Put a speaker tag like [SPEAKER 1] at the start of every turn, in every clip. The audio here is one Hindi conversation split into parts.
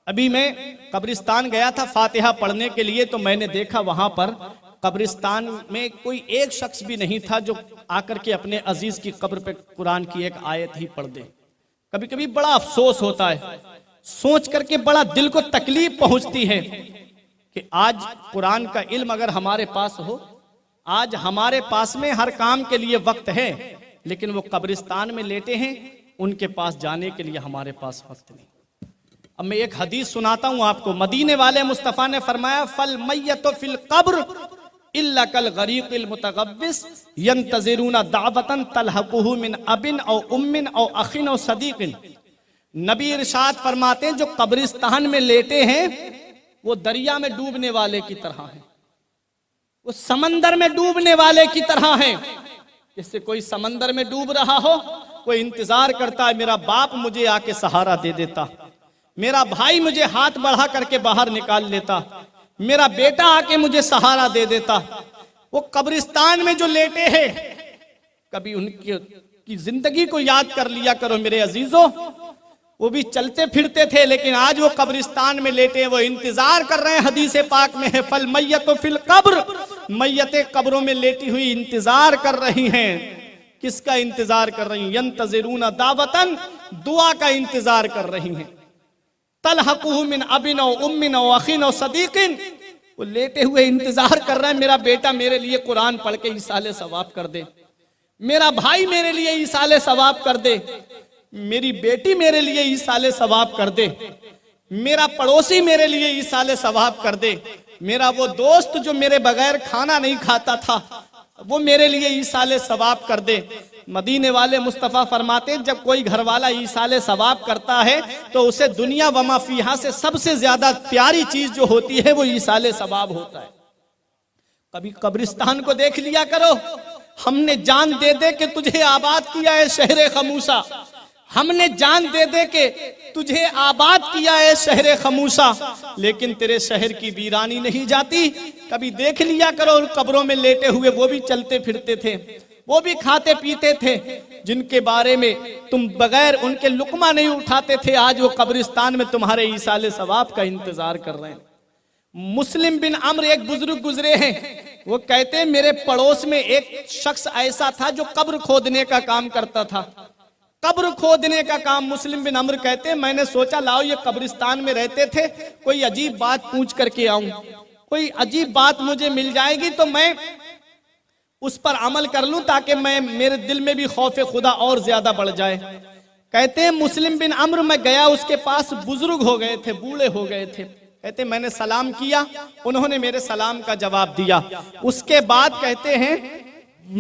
[SPEAKER 1] अभी मैं कब्रिस्तान गया था फातिहा पढ़ने के लिए, तो मैंने देखा वहां पर कब्रिस्तान में कोई एक शख्स भी नहीं था जो आकर के अपने अजीज की कब्र पे कुरान की एक आयत ही पढ़ दे। कभी कभी बड़ा अफसोस होता है, सोच करके बड़ा दिल को तकलीफ पहुंचती है कि आज कुरान का इल्म अगर हमारे पास हो, आज हमारे पास में हर काम के लिए वक्त है, लेकिन वो कब्रिस्तान में लेटे हैं, उनके पास जाने के लिए हमारे पास वक्त नहीं। अब मैं एक हदीस सुनाता हूं आपको। मदीने वाले मुस्तफ़ा ने फरमाया, फल मैयतो फिल कब्र इल्ला कल गरीक़िल मुतगव्विस यंतज़िरूना दावतन तलहकुहु मिन अबिन औ उम्मिन औ अखिन औ सदीक़िन। नबी इरशाद फरमाते हैं, जो कब्रिस्तान में लेटे हैं वो दरिया में डूबने वाले की तरह हैं, वो समंदर में डूबने वाले की तरह हैं। जैसे कोई समंदर में डूब रहा हो, कोई इंतजार करता है मेरा बाप मुझे आके सहारा दे देता, मेरा भाई मुझे हाथ बढ़ा करके बाहर निकाल लेता, मेरा बेटा आके मुझे सहारा दे देता। वो कब्रिस्तान में जो लेटे हैं, कभी उनकी जिंदगी को याद कर लिया करो मेरे अजीजों। वो भी चलते फिरते थे, लेकिन आज वो कब्रिस्तान में लेटे, वो इंतजार कर रहे हैं। हदीस पाक में है, फल मैयतो फिल कब्र, मैयतें कब्रों में लेटी हुई इंतजार कर रही हैं। किसका इंतजार कर रही हैं? यंतज़िरूना दावतन, दुआ का इंतजार कर रही हैं। तलहकुहु मिन अबिन औ उम्मिन औ अखिन औ सदीक़िन, वो लेटे हुए इंतजार कर रहे हैं मेरा बेटा मेरे लिए कुरान पढ़ के ईसाले सवाब कर दे, मेरा भाई मेरे लिए ईसाले सवाब कर दे, मेरी बेटी मेरे लिए ईसाले सवाब कर दे, मेरा पड़ोसी मेरे लिए ईसाले सवाब कर दे, मेरा वो दोस्त जो मेरे बगैर खाना नहीं खाता था वो मेरे लिए ईसाले सवाब कर दे। मदीने वाले मुस्तफ़ा फरमाते, जब कोई घर वाला ईसाले सवाब करता है तो उसे दुनिया वमा फीहा से सबसे ज्यादा प्यारी चीज जो होती है वो ईसाले सवाब होता है। कभी कब्रिस्तान को देख लिया करो। हमने जान दे दे के तुझे आबाद किया है शहरे खमूसा, हमने जान दे दे के तुझे आबाद किया है शहरे खमूसा, लेकिन तेरे शहर की वीरानी नहीं जाती। कभी देख लिया करो उन कब्रों में लेटे हुए, वो भी चलते फिरते थे, वो भी खाते पीते थे, जिनके बारे में तुम बगैर उनके लुकमा नहीं उठाते थे, आज वो कब्रिस्तान में तुम्हारे ईसाले सवाब का इंतजार कर रहे हैं। मुस्लिम बिन अम्र एक बुजुर्ग गुजरे हैं, वो कहते हैं मेरे पड़ोस में एक शख्स ऐसा था जो कब्र खोदने का काम करता था। कब्र खोदने का काम मुस्लिम बिन अम्र कहते हैं, मैंने सोचा लाओ ये कब्रिस्तान में रहते थे, कोई अजीब बात पूछ करके आऊं, कोई अजीब बात मुझे मिल जाएगी तो मैं उस पर अमल कर लूं, ताकि मैं मेरे दिल में भी खौफे खुदा और ज्यादा बढ़ जाए। कहते हैं मुस्लिम बिन अम्र मैं गया उसके पास, बुजुर्ग हो गए थे, बूढ़े हो गए थे। कहते मैंने सलाम किया, उन्होंने मेरे सलाम का जवाब दिया। उसके बाद कहते हैं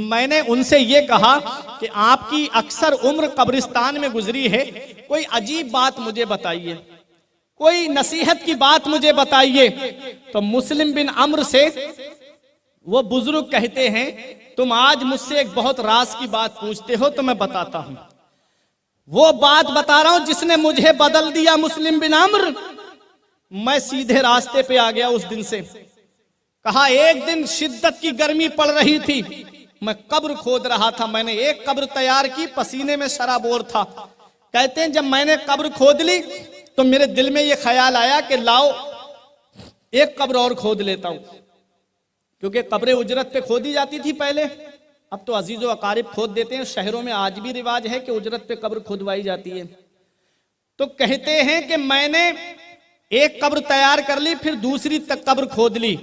[SPEAKER 1] मैंने उनसे ये कहा कि आपकी अक्सर उम्र कब्रिस्तान में गुजरी है, कोई अजीब बात मुझे बताइए, कोई नसीहत की बात मुझे बताइए। तो मुस्लिम बिन अम्र से वो बुजुर्ग कहते हैं, तुम आज मुझसे एक बहुत राज की बात पूछते हो तो मैं बताता हूं। वो बात बता रहा हूं जिसने मुझे बदल दिया मुस्लिम बिन अम्र। मैं सीधे रास्ते पे आ गया उस दिन से। कहा एक दिन शिद्दत की गर्मी पड़ रही थी, मैं कब्र खोद रहा था, मैंने एक कब्र तैयार की, पसीने में शराबोर था। कहते हैं जब मैंने कब्र खोद ली तो मेरे दिल में ये ख्याल आया कि लाओ एक कब्र और खोद लेता हूं, क्योंकि कब्रें उजरत पे खोदी जाती थी पहले, अब तो अजीजो अकारिब खोद देते हैं। शहरों में आज भी रिवाज है कि उजरत पे कब्र खुदवाई जाती है। तो कहते हैं कि मैंने एक कब्र तैयार कर ली, फिर दूसरी तक कब्र खोद ली।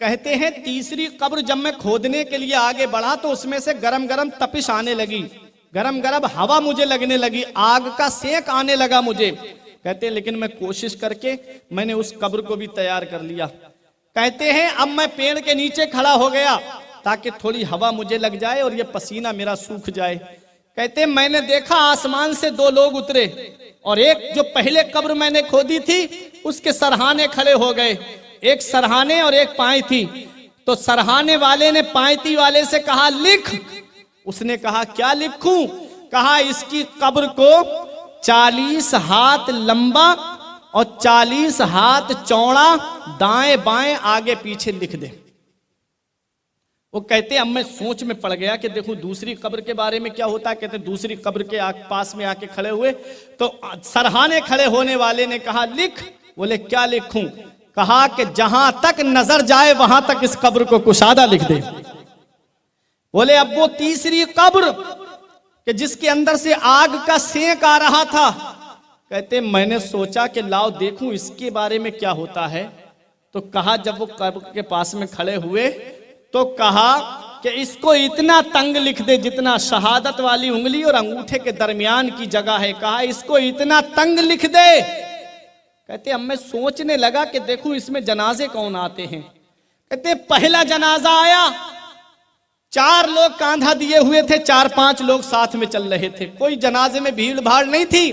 [SPEAKER 1] कहते हैं तीसरी कब्र जब मैं खोदने के लिए आगे बढ़ा तो उसमें से गरम गरम तपिश आने लगी, गरम गरम हवा मुझे लगने लगी, आग का सेक आने लगा मुझे। कहते हैं लेकिन मैं कोशिश करके मैंने उस कब्र को भी तैयार कर लिया। कहते हैं अब मैं पेड़ के नीचे खड़ा हो गया ताकि थोड़ी हवा मुझे लग जाए और ये पसीना मेरा सूख जाए। कहते हैं मैंने देखा आसमान से दो लोग उतरे और एक जो पहले कब्र मैंने खोदी थी उसके सरहाने खड़े हो गए, एक सरहाने और एक पाई थी। तो सरहाने वाले ने पायती वाले से कहा लिख। उसने कहा क्या लिखूं? कहा इसकी कब्र को 40 हाथ लंबा और 40 हाथ चौड़ा दाएं बाएं आगे पीछे लिख दे। वो कहते अब मैं सोच में पड़ गया कि देखो दूसरी कब्र के बारे में क्या होता है। कहते दूसरी कब्र के पास में आके खड़े हुए तो सरहाने खड़े होने वाले ने कहा लिख। बोले क्या लिखूं? कहा कि जहां तक नजर जाए वहां तक इस कब्र को कुशादा लिख दे। बोले अब वो तीसरी कब्र कि जिसके अंदर से आग का सेंक आ रहा था, कहते मैंने सोचा कि लाओ देखूं इसके बारे में क्या होता है। तो कहा जब वो कब्र के पास में खड़े हुए तो कहा कि इसको इतना तंग लिख दे जितना शहादत वाली उंगली और अंगूठे के दरमियान की जगह है। कहा इसको इतना तंग लिख दे। कहते अब मैं सोचने लगा कि देखूं इसमें जनाजे कौन आते हैं। कहते पहला जनाजा आया, 4 लोग कांधा दिए हुए थे, 4-5 लोग साथ में चल रहे थे, कोई जनाजे में भीड़ भाड़ नहीं थी।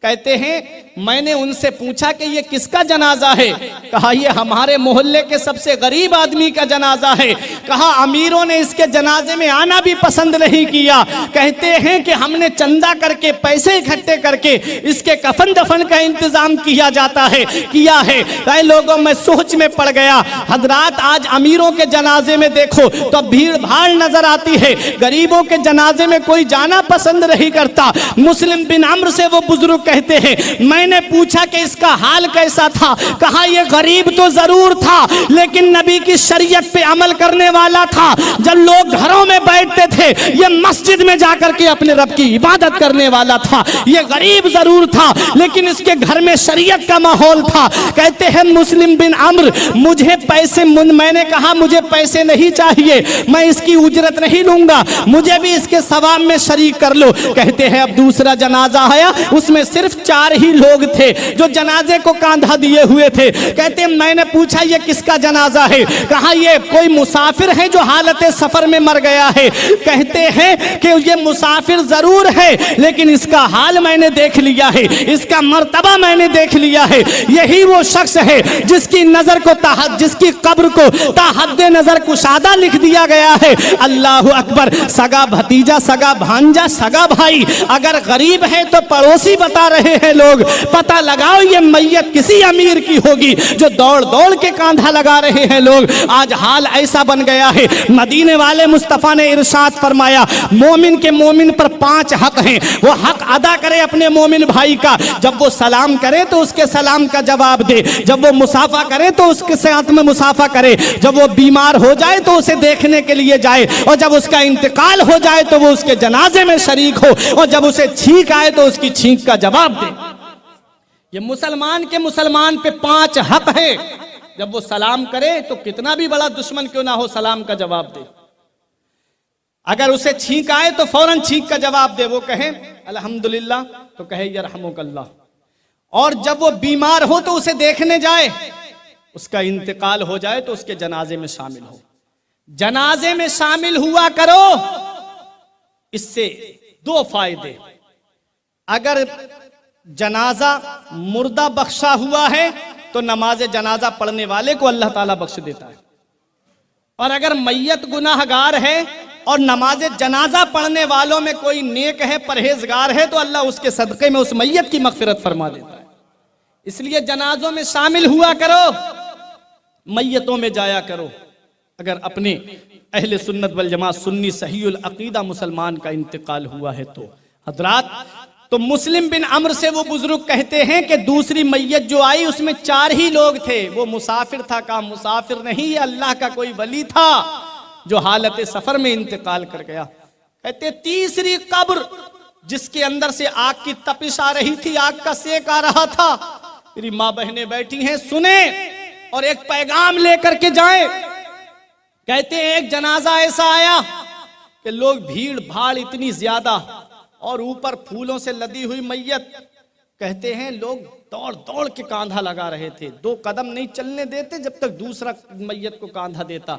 [SPEAKER 1] कहते हैं मैंने उनसे पूछा कि ये किसका जनाजा है? कहा ये हमारे मोहल्ले के सबसे गरीब आदमी का जनाजा है। कहा अमीरों ने इसके जनाजे में आना भी पसंद नहीं किया। कहते हैं कि हमने चंदा करके पैसे इकट्ठे करके इसके कफन दफन का इंतजाम किया है। कई लोगों में सोच में पड़ गया। हजरात आज अमीरों के जनाजे में देखो तो भीड़ भाड़ नजर आती है, गरीबों के जनाजे में कोई जाना पसंद नहीं करता। मुस्लिम बिन अम्र से वो बुजुर्ग कहते हैं मैंने पूछा कि इसका हाल कैसा था? कहा यह गरीब तो जरूर था लेकिन नबी की शरीयत पे अमल करने वाला था। जब लोग घरों में बैठते थे ये मस्जिद में जाकर के अपने रब की इबादत करने वाला था। यह गरीब जरूर था लेकिन इसके घर में शरीयत का माहौल था। कहते हैं मुस्लिम बिन अम्र मुझे पैसे, मैंने कहा मुझे पैसे नहीं चाहिए, मैं इसकी उजरत नहीं लूंगा, मुझे भी इसके सवाब में शरीक कर लो। कहते हैं अब दूसरा जनाजा आया, उसमें सिर्फ 4 ही लोग थे जो जनाजे को कांधा दिए हुए थे। कहते हैं मैंने पूछा ये किसका जनाजा है? कहा ये कोई मुसाफिर है जो हालत सफर में मर गया है। कहते हैं कि ये मुसाफिर जरूर है लेकिन इसका हाल मैंने देख लिया है, इसका मर्तबा मैंने देख लिया है। यही वो शख्स है जिसकी नजर को जिसकी कब्र को ताहद्दे नजर कुशादा लिख दिया गया है। अल्लाह अकबर। सगा भतीजा, सगा भांजा, सगा भाई, अगर गरीब है तो पड़ोसी बता रहे हैं लोग। पता लगाओ ये मैयत किसी अमीर की होगी जो दौड़ दौड़ के कांधा लगा रहे हैं लोग। आज हाल ऐसा बन गया है। मदीने वाले मुस्तफा ने इरशाद फरमाया मोमिन के मोमिन पर 5 हक हैं, वो हक अदा करे अपने मोमिन भाई का। जब वो सलाम करे तो उसके सलाम का जवाब दे, जब वो मुसाफा करे तो उसके साथ में मुसाफा करे, जब वो बीमार हो जाए तो उसे देखने के लिए जाए, और जब उसका इंतकाल हो जाए तो वो उसके जनाजे में शरीक हो, और जब उसे छींक आए तो उसकी छींक का जवाब दे। ये मुसलमान के मुसलमान पे 5 हक है। जब वो सलाम करे तो कितना भी बड़ा दुश्मन क्यों ना हो सलाम का जवाब दे। अगर उसे छींक आए तो फौरन छींक का जवाब दे। वो कहे अल्हम्दुलिल्लाह तो कहे यरहमुकल्लाह। और जब वो बीमार हो तो उसे देखने जाए, उसका इंतकाल हो जाए तो उसके जनाजे में शामिल हो। जनाजे में शामिल हुआ करो। इससे 2 फायदे। अगर जनाजा मुर्दा बख्शा हुआ है तो नमाज जनाजा पढ़ने वाले को अल्लाह ताला बख्श देता है, और अगर मैयत गुनाहगार है और नमाज जनाजा पढ़ने वालों में कोई नेक है, परहेजगार है, तो अल्लाह उसके सदक़े में उस मैयत की मग़फ़िरत फरमा देता है। इसलिए जनाजों में शामिल हुआ करो, मैयतों में जाया करो। अगर अपने अहले सुन्नत वल जमात सुन्नी सहीउल अक़ीदा मुसलमान का इंतकाल हुआ है तो हजरात, तो मुस्लिम बिन अम्र से वो बुजुर्ग कहते हैं कि दूसरी मैयत जो आई उसमें 4 ही लोग थे। वो मुसाफिर था। कहा मुसाफिर नहीं, ये अल्लाह का कोई वली था जो हालत सफर में इंतकाल कर गया। कहते तीसरी कब्र जिसके अंदर से आग की तपिश आ रही थी, आग का सेक आ रहा था। मेरी माँ बहनें बैठी हैं, सुने और एक पैगाम लेकर के जाएं। कहते हैं एक जनाजा ऐसा आया कि लोग भीड़ भाड़ इतनी ज्यादा और ऊपर फूलों से लदी हुई मैयत। कहते हैं लोग दौड़ दौड़ के कांधा लगा रहे थे, 2 कदम नहीं चलने देते जब तक दूसरा मैयत को कांधा देता।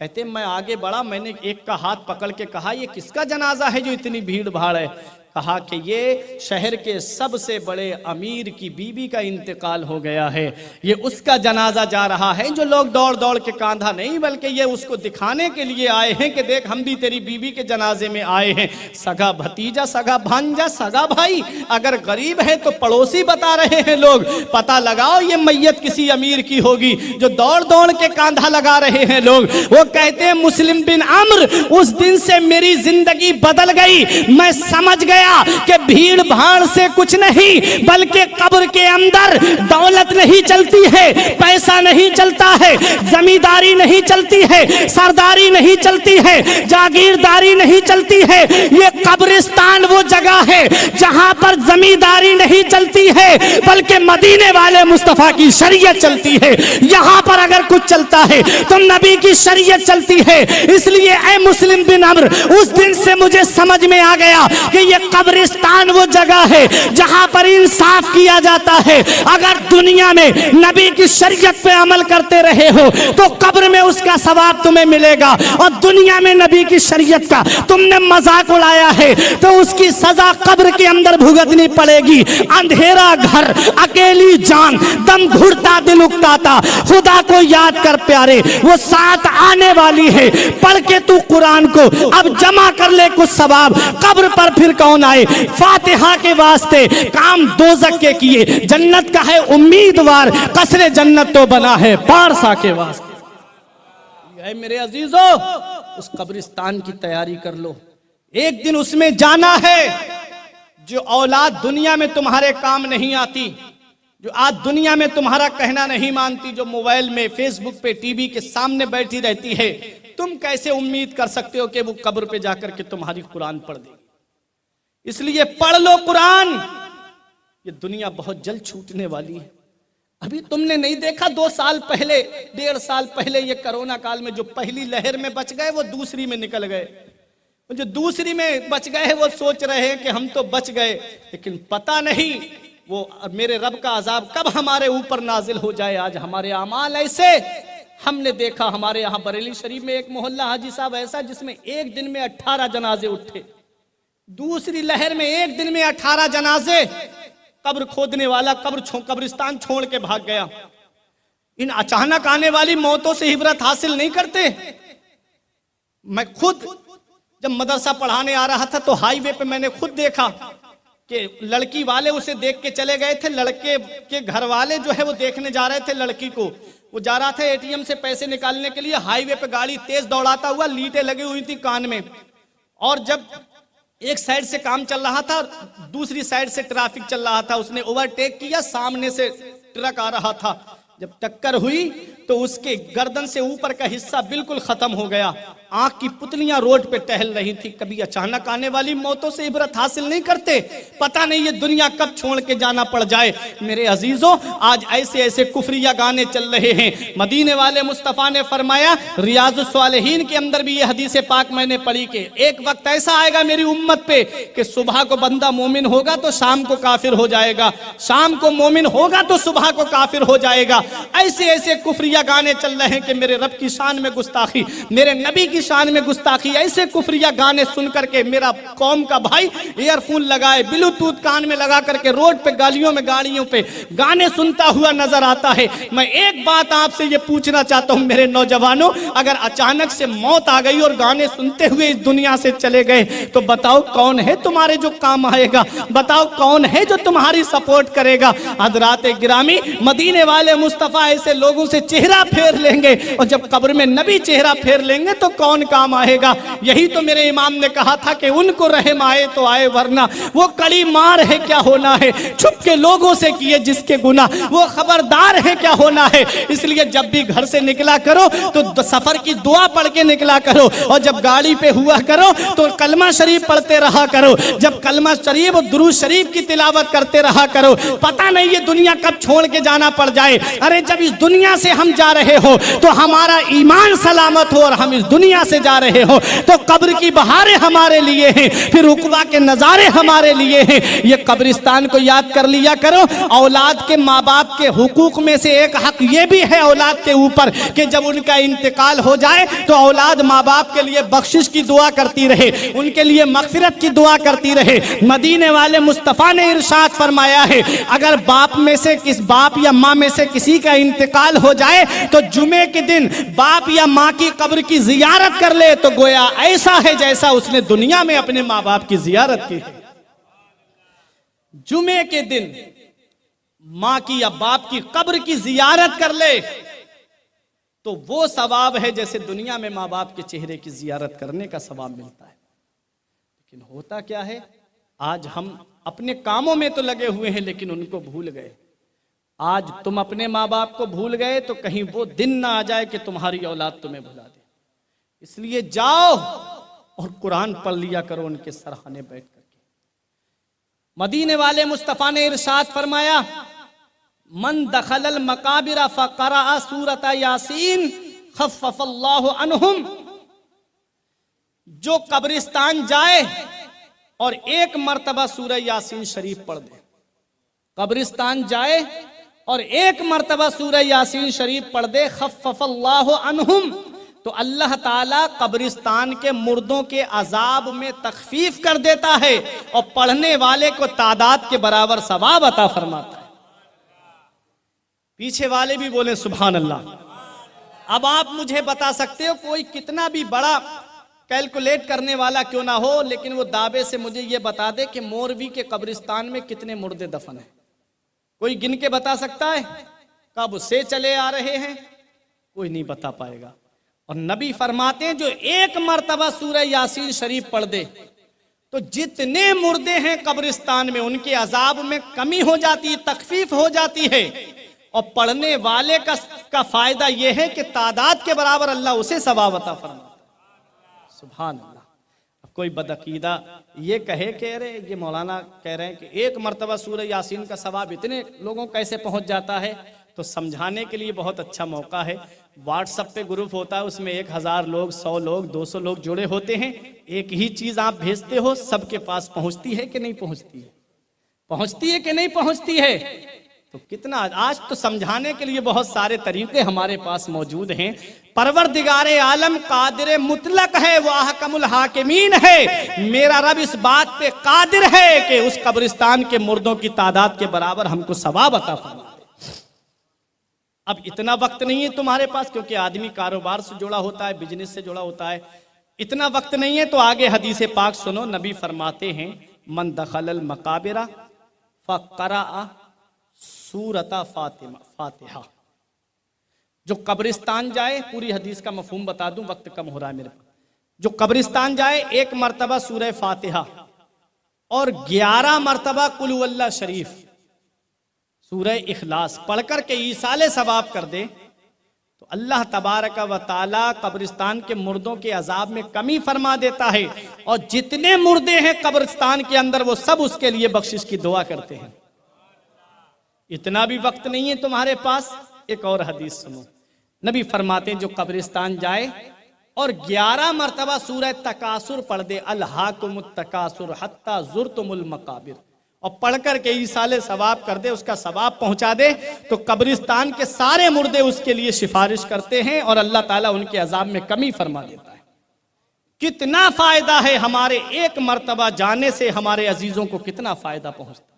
[SPEAKER 1] कहते मैं आगे बढ़ा, मैंने एक का हाथ पकड़ के कहा ये किसका जनाजा है जो इतनी भीड़ भाड़ है? कहा कि ये शहर के सबसे बड़े अमीर की बीबी का इंतकाल हो गया है, ये उसका जनाजा जा रहा है। जो लोग दौड़ दौड़ के कांधा नहीं बल्कि ये उसको दिखाने के लिए आए हैं कि देख हम भी तेरी बीबी के जनाजे में आए हैं। सगा भतीजा, सगा भांजा, सगा भाई, अगर गरीब है तो पड़ोसी बता रहे हैं लोग। पता लगाओ ये मैयत किसी अमीर की होगी जो दौड़ दौड़ के कांधा लगा रहे हैं लोग। वो कहते हैं मुस्लिम बिन अम्र, उस दिन से मेरी जिंदगी बदल गई। मैं समझ गया कि भीड़ भाड़ से कुछ नहीं बल्कि कब्र के अंदर दौलत नहीं नहीं चलती है, पैसा नहीं चलता है, जमींदारी नहीं चलती है, सरदारी नहीं चलती है, जागीरदारी नहीं चलती है। ये कब्रिस्तान वो जगह है जहां पर जमींदारी नहीं चलती है, बल्कि मदीने वाले मुस्तफा की शरीयत चलती है। यहां पर अगर कुछ चलता है तो नबी की शरीयत चलती है। इसलिए ऐ मुस्लिम बिन अम्र, उस दिन से मुझे समझ में आ गया कि ये कब्रिस्तान वो जगह है जहां पर इंसाफ किया जाता है। अगर दुनिया में नबी की शरीयत पे अमल करते रहे हो तो कब्र में उसका सवाब तुम्हें मिलेगा, और दुनिया में नबी की शरीयत का तुमने मजाक उड़ाया है तो उसकी सजा कब्र के अंदर भुगतनी पड़ेगी। अंधेरा घर, अकेली जान, दम घुटता दिल उकताता, खुदा को याद कर प्यारे, वो साथ आने वाली है। पढ़ के तू कुरान को अब जमा कर ले कुछ सवाब, कब्र पर फिर कौन आए। फातिहा के वास्ते काम दोजक के किए, जन्नत का है उम्मीदवार, कसरे जन्नत तो बना है पारसा के वास्ते। मेरे अजीजों, उस कब्रिस्तान की तैयारी कर लो, एक दिन उसमें जाना है। जो औलाद दुनिया में तुम्हारे काम नहीं आती, जो आज दुनिया में तुम्हारा कहना नहीं मानती, जो मोबाइल में, फेसबुक पे, टीवी के सामने बैठी रहती है, तुम कैसे उम्मीद कर सकते हो कि वो कब्र पे जाकर के तुम्हारी कुरान पढ़ देगी। इसलिए पढ़ लो कुरान, ये दुनिया बहुत जल्द छूटने वाली है। अभी तुमने नहीं देखा 2 साल पहले, 1.5 साल पहले, ये कोरोना काल में जो पहली लहर में बच गए वो दूसरी में निकल गए, जो दूसरी में बच गए वो सोच रहे हैं कि हम तो बच गए, लेकिन पता नहीं वो मेरे रब का अजाब कब हमारे ऊपर नाजिल हो जाए। आज हमारे अमाल ऐसे, हमने देखा हमारे यहाँ बरेली शरीफ में एक मोहल्ला हाजी साहब ऐसा जिसमें एक दिन में 18 जनाजे उठे, दूसरी लहर में एक दिन में 18 जनाजे। कब्र खोदने वाला कब्रिस्तान छोड़ के भाग गया। इन अचानक आने वाली मौतों से इबरत हासिल नहीं करते। मैं खुद जब मदरसा पढ़ाने आ रहा था तो हाईवे पे मैंने खुद देखा कि लड़की वाले उसे देख के चले गए थे, लड़के के घर वाले जो है वो देखने जा रहे थे लड़की को। वो जा रहा था एटीएम से पैसे निकालने के लिए, हाईवे पे गाड़ी तेज दौड़ाता हुआ, लीटें लगी हुई थी कान में, और जब एक साइड से काम चल रहा था, दूसरी साइड से ट्रैफिक चल रहा था, उसने ओवरटेक किया, सामने से ट्रक आ रहा था। जब टक्कर हुई तो उसके गर्दन से ऊपर का हिस्सा बिल्कुल खत्म हो गया, आंख की पुतलियां रोड पे टहल रही थी। कभी अचानक आने वाली मौतों से इबरत हासिल नहीं करते, पता नहीं ये दुनिया कब छोड़ के जाना पड़ जाए। मेरे अजीजों, आज ऐसे ऐसे कुफरिया गाने चल रहे हैं। मदीने वाले मुस्तफ़ा ने फरमाया, रियाजुस्सालिहीन के अंदर भी ये हदीस पाक मैंने पढ़ी कि एक वक्त ऐसा आएगा मेरी उम्मत पे कि सुबह को बंदा मोमिन होगा तो शाम को काफिर हो जाएगा, शाम को मोमिन होगा तो सुबह को काफिर हो जाएगा। ऐसे ऐसे कुफरिया गाने चल रहे हैं कि मेरे रब की शान में गुस्ताखी, मेरे नबी की शान में गुस्ताखी। ऐसे कुफरिया गाने सुन करके मेरा कौम का भाई ईयरफोन लगाए, ब्लूटूथ कान में लगा करके रोड पे, गालियों में, गाड़ियों पे गाने सुनता हुआ नजर आता है। मैं एक बात आपसे ये पूछना चाहता हूं मेरे नौजवानों, अगर अचानक से मौत आ गई और गाने सुनते हुए इस दुनिया से चले गए तो बताओ कौन है तुम्हारे जो काम आएगा, बताओ कौन है जो तुम्हारी सपोर्ट करेगा। हजरात गिरामी, मदीने वाले मुस्तफा ऐसे लोगों से चेहरा फेर लेंगे, और जब कब्र में नबी चेहरा फेर लेंगे तो कौन काम आएगा। यही तो मेरे इमाम ने कहा था कि उनको रहम आए तो आए, वरना वो कड़ी मार है क्या होना है, छुप के लोगों से किए जिसके गुनाह, वो खबरदार है क्या होना है। इसलिए जब भी घर से निकला करो तो सफर की दुआ पढ़ के निकला करो, और जब गाड़ी पे हुआ करो तो कलमा शरीफ पढ़ते रहा करो, जब कलमा शरीफ और दुरूद शरीफ की तिलावत करते रहा करो। पता नहीं ये दुनिया कब छोड़ के जाना पड़ जाए। अरे जब इस दुनिया से हम जा रहे हो तो हमारा ईमान सलामत हो, और हम इस दुनिया से जा रहे हो तो कब्र की बहारें हमारे लिए हैं, फिर उक़बा के नज़ारे हमारे लिए हैं। ये कब्रिस्तान को याद कर लिया करो। औलाद के माँ बाप के हुकूक में से एक हक ये भी है औलाद के ऊपर कि जब उनका इंतकाल हो जाए तो औलाद माँ बाप के लिए बख्शिश की दुआ करती रहे, उनके लिए मग़फ़िरत की दुआ करती रहे। मदीने वाले मुस्तफ़ा ने इरशाद फरमाया है, अगर बाप में से बाप या माँ में से किसी का इंतकाल हो जाए तो जुमे के दिन बाप या माँ की कब्र की जियारत कर ले तो गोया ऐसा है जैसा उसने दुनिया में अपने माँ बाप की जियारत की है। जुमे के दिन माँ की या बाप की कब्र की जियारत कर ले तो वो सवाब है जैसे दुनिया में माँ बाप के चेहरे की जियारत करने का सवाब मिलता है। लेकिन होता क्या है, आज हम अपने कामों में तो लगे हुए हैं लेकिन उनको भूल गए। आज तुम अपने माँ बाप को भूल गए तो कहीं वो दिन ना आ जाए कि तुम्हारी औलाद तुम्हें भुला दे। इसलिए जाओ और कुरान पढ़ लिया करो उनके सरहाने बैठ करके। मदीने वाले मुस्तफा ने इरशाद फरमाया, मन दखलल मकाबिरा फक़रा सूरत यासीन खफ़फ़ल्लाहु अन्हुम। जो कब्रिस्तान जाए और एक मर्तबा सूरह यासीन शरीफ पढ़ दे, कब्रिस्तान जाए और एक मर्तबा सूरह यासीन शरीफ पढ़ दे, खफ़फ़ल्लाहु अन्हुम, तो अल्लाह ताला कब्रिस्तान के मुर्दों के अजाब में तखफीफ कर देता है और पढ़ने वाले को तादाद के बराबर सवाब अता फरमाता है। पीछे वाले भी बोले सुभान अल्लाह। अब आप मुझे बता सकते हो, कोई कितना भी बड़ा कैलकुलेट करने वाला क्यों ना हो, लेकिन वो दावे से मुझे ये बता दे कि मोरवी के कब्रिस्तान में कितने मुर्दे दफन हैं? कोई गिन के बता सकता है? कब से चले आ रहे हैं? कोई नहीं बता पाएगा। और नबी फरमाते हैं जो एक मर्तबा सूरह यासीन शरीफ पढ़ दे तो जितने मुर्दे हैं कब्रिस्तान में उनके अजाब में कमी हो जाती है, तखफीफ हो जाती है। और पढ़ने वाले का फायदा यह है कि तादाद के बराबर अल्लाह उसे सवाब अता फरमाता है। सुभान अल्लाह। अब कोई बदअकीदा ये कहे कि अरे ये मौलाना कह रहे हैं कि एक मर्तबा सूरह यासीन का सवाब इतने लोगों कैसे पहुंच जाता है, तो समझाने के लिए बहुत अच्छा मौका है। व्हाट्सएप पे ग्रुप होता है, उसमें 1000 लोग, 100 लोग, 200 लोग जुड़े होते हैं। एक ही चीज आप भेजते हो, सबके पास पहुंचती है कि नहीं पहुंचती है? पहुंचती है कि नहीं पहुंचती है? तो कितना आज तो समझाने के लिए बहुत सारे तरीके हमारे पास मौजूद हैं। परवरदिगारे आलम कादिर मुतलक है, वो अहकमुल हाकिमीन है। मेरा रब इस बात पे कादिर है कि उस कब्रिस्तान के मुर्दों की तादाद के बराबर हमको सवाब अता फरमाए। अब इतना वक्त नहीं है तुम्हारे पास, क्योंकि आदमी कारोबार से जुड़ा होता है, बिजनेस से जुड़ा होता है, इतना वक्त नहीं है। तो आगे हदीस पाक सुनो। नबी फरमाते हैं, मन दखलल मकाबिरा फक़रा सूरता फातिहा। जो कब्रिस्तान जाए, पूरी हदीस का मफहूम बता दूं, वक्त कम हो रहा है मेरे पास। जो कब्रिस्तान जाए एक मर्तबा सूरह फातिहा और 11 मर्तबा कुल हुवल्लाह शरीफ सूरह इखलास पढ़कर के ईसाले सवाब कर दे तो अल्लाह तबारक व ताला कब्रिस्तान के मुर्दों के अजाब में कमी फरमा देता है। और जितने मुर्दे हैं कब्रिस्तान के अंदर वो सब उसके लिए बख्शिश की दुआ करते हैं। इतना भी वक्त नहीं है तुम्हारे पास। एक और हदीस सुनो। नबी फरमाते हैं जो कब्रिस्तान जाए और 11 मर्तबा सूरह तकासुर पढ़ दे, अल्हाकुमुत तकासुर हत्ता ज़ुरतुमुल मकाबिर, और पढ़कर के ईसाले सवाब कर दे, उसका सवाब पहुंचा दे, तो कब्रिस्तान के सारे मुर्दे उसके लिए सिफारिश करते हैं और अल्लाह ताला उनके अजाब में कमी फरमा देता है। कितना फायदा है हमारे एक मर्तबा जाने से, हमारे अजीजों को कितना फायदा पहुंचता है,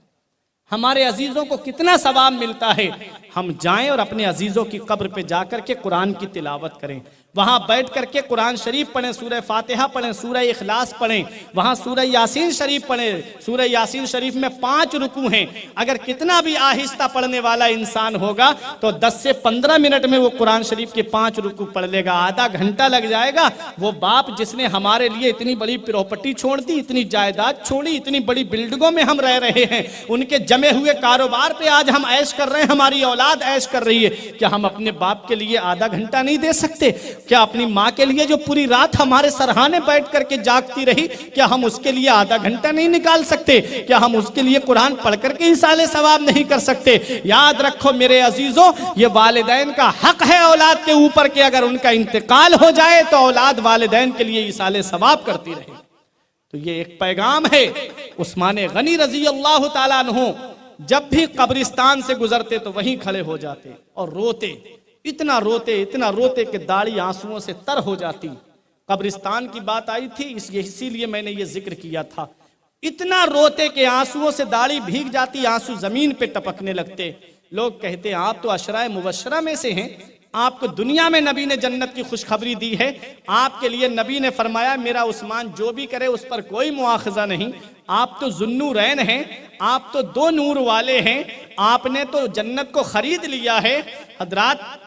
[SPEAKER 1] हमारे अजीजों को कितना सवाब मिलता है। हम जाएं और अपने अजीजों की कब्र पे जाकर के कुरान की तिलावत करें, वहां बैठ करके कुरान शरीफ पढ़ें, सूरह फातिहा पढ़ें, सूरह इखलास पढ़ें, वहां सूरह यासीन शरीफ पढ़ें। सूरह यासीन शरीफ में 5 रुकू हैं। अगर कितना भी आहिस्ता पढ़ने वाला इंसान होगा तो 10 से 15 मिनट में वो कुरान शरीफ के 5 रुकू पढ़ लेगा। आधा घंटा लग जाएगा। वो बाप जिसने हमारे लिए इतनी बड़ी प्रॉपर्टी छोड़ दी, इतनी जायदाद छोड़ी, इतनी बड़ी बिल्डिंगों में हम रह रहे हैं, उनके जमे हुए कारोबार पे आज हम ऐश कर रहे हैं, हमारी औलाद ऐश कर रही है, क्या हम अपने बाप के लिए आधा घंटा नहीं दे सकते? क्या अपनी माँ के लिए जो पूरी रात हमारे सरहाने बैठ करके जागती रही, क्या हम उसके लिए आधा घंटा नहीं निकाल सकते? क्या हम उसके लिए कुरान पढ़ करके इंसाले सवाब नहीं कर सकते? याद रखो मेरे अजीजों, ये वालिदैन का हक है औलाद के ऊपर के अगर उनका इंतकाल हो जाए तो औलाद वालिदैन के लिए इंसाले सवाब करती रहे। तो ये एक पैगाम है। उस्मान गनी रजी अल्लाह ताला अन्हु जब भी कब्रिस्तान से गुजरते तो वहीं खड़े हो जाते और रोते, इतना रोते कि दाढ़ी आंसुओं से तर हो जाती। कब्रिस्तान की बात आई थी इसीलिए मैंने ये जिक्र किया था। इतना रोते कि आंसुओं से दाढ़ी भीग जाती, आंसू जमीन पे टपकने लगते। लोग कहते हैं आप तो अशराए मुबशरा में से हैं, आपको दुनिया में नबी ने जन्नत की खुशखबरी दी है, आपके लिए नबी ने फरमाया मेरा उस्मान जो भी करे उस पर कोई मुआखजा नहीं, आप तो जुन्नूरैन हैं, आप तो 2 नूर वाले हैं, आपने तो जन्नत को खरीद लिया है। हजरात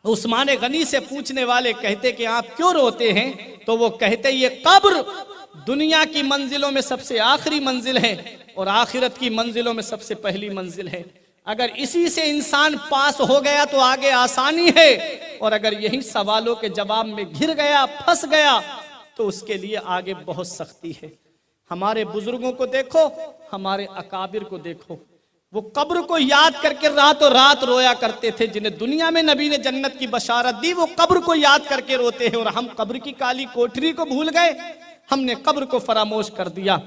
[SPEAKER 1] उस्मान गनी से पूछने वाले कहते कि आप क्यों रोते हैं? तो वो कहते ये कब्र दुनिया की मंजिलों में सबसे आखिरी मंजिल है और आखिरत की मंजिलों में सबसे पहली मंजिल है। अगर इसी से इंसान पास हो गया तो आगे आसानी है, और अगर यही सवालों के जवाब में घिर गया, फंस गया, तो उसके लिए आगे बहुत सख्ती है। हमारे बुजुर्गों को देखो, हमारे अकाबिर को देखो, वो कब्र को याद करके रातों रात रोया करते थे। जिन्हें दुनिया में नबी ने जन्नत की बशारत दी, वो कब्र को याद करके रोते हैं। और हम कब्र की काली कोठरी को भूल गए, हमने कब्र को फरामोश कर दिया।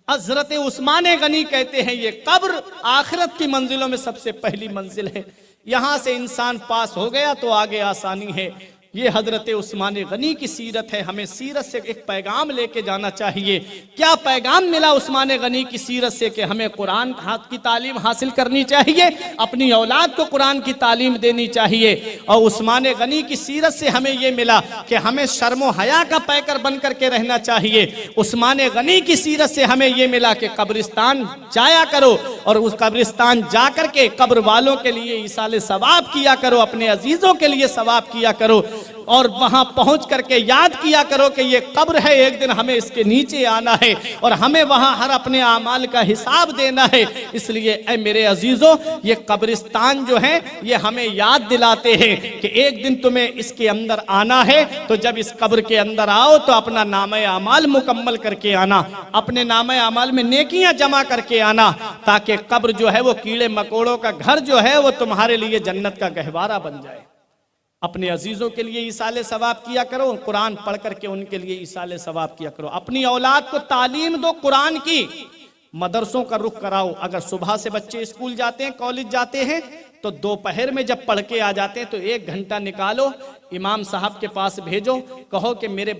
[SPEAKER 1] हजरत उस्मान गनी कहते हैं, ये कब्र आखिरत की मंजिलों में सबसे पहली मंजिल है। यहां से इंसान पास हो गया तो आगे आसानी है। ये हजरत उस्मान गनी की सीरत है। हमें सीरत से एक पैगाम लेके जाना चाहिए। क्या पैगाम मिला उस्मान गनी की सीरत से? कि हमें कुरान की तालीम हासिल करनी चाहिए, अपनी औलाद को कुरान की तालीम देनी चाहिए। और उस्मान गनी की सीरत से हमें ये मिला कि हमें शर्मो हया का पैकर बन करके रहना चाहिए। उस्मान गनी की सीरत से हमें ये मिला कि कब्रिस्तान जाया करो, और उस कब्रिस्तान जा करके कब्र वालों के लिए इसाले सवाब किया करो, अपने अजीजों के लिए सवाब किया करो, और वहां पहुंच करके याद किया करो कि ये कब्र है, एक दिन हमें इसके नीचे आना है और हमें वहां हर अपने आमाल का हिसाब देना है। इसलिए ऐ मेरे अजीजों, ये कब्रिस्तान जो है ये हमें याद दिलाते हैं कि एक दिन तुम्हें इसके अंदर आना है। तो जब इस कब्र के अंदर आओ तो अपना नामे आमाल मुकम्मल करके आना, अपने नामे आमाल में नेकियां जमा करके आना, ताकि कब्र जो है वो कीड़े मकोड़ों का घर जो है वो तुम्हारे लिए जन्नत का गहवारा बन जाए। अपने अजीजों के लिए इसाले सवाब किया करो, कुरान पढ़ करके उनके लिए इसाले सवाब किया करो। अपनी औलाद को तालीम दो कुरान की, मदरसों का रुख कराओ। अगर सुबह से बच्चे स्कूल जाते हैं, कॉलेज जाते हैं, तो दोपहर में जब पढ़ के आ जाते हैं तो 1 घंटा निकालो, इमाम साहब के पास भेजो, कहो कि मेरे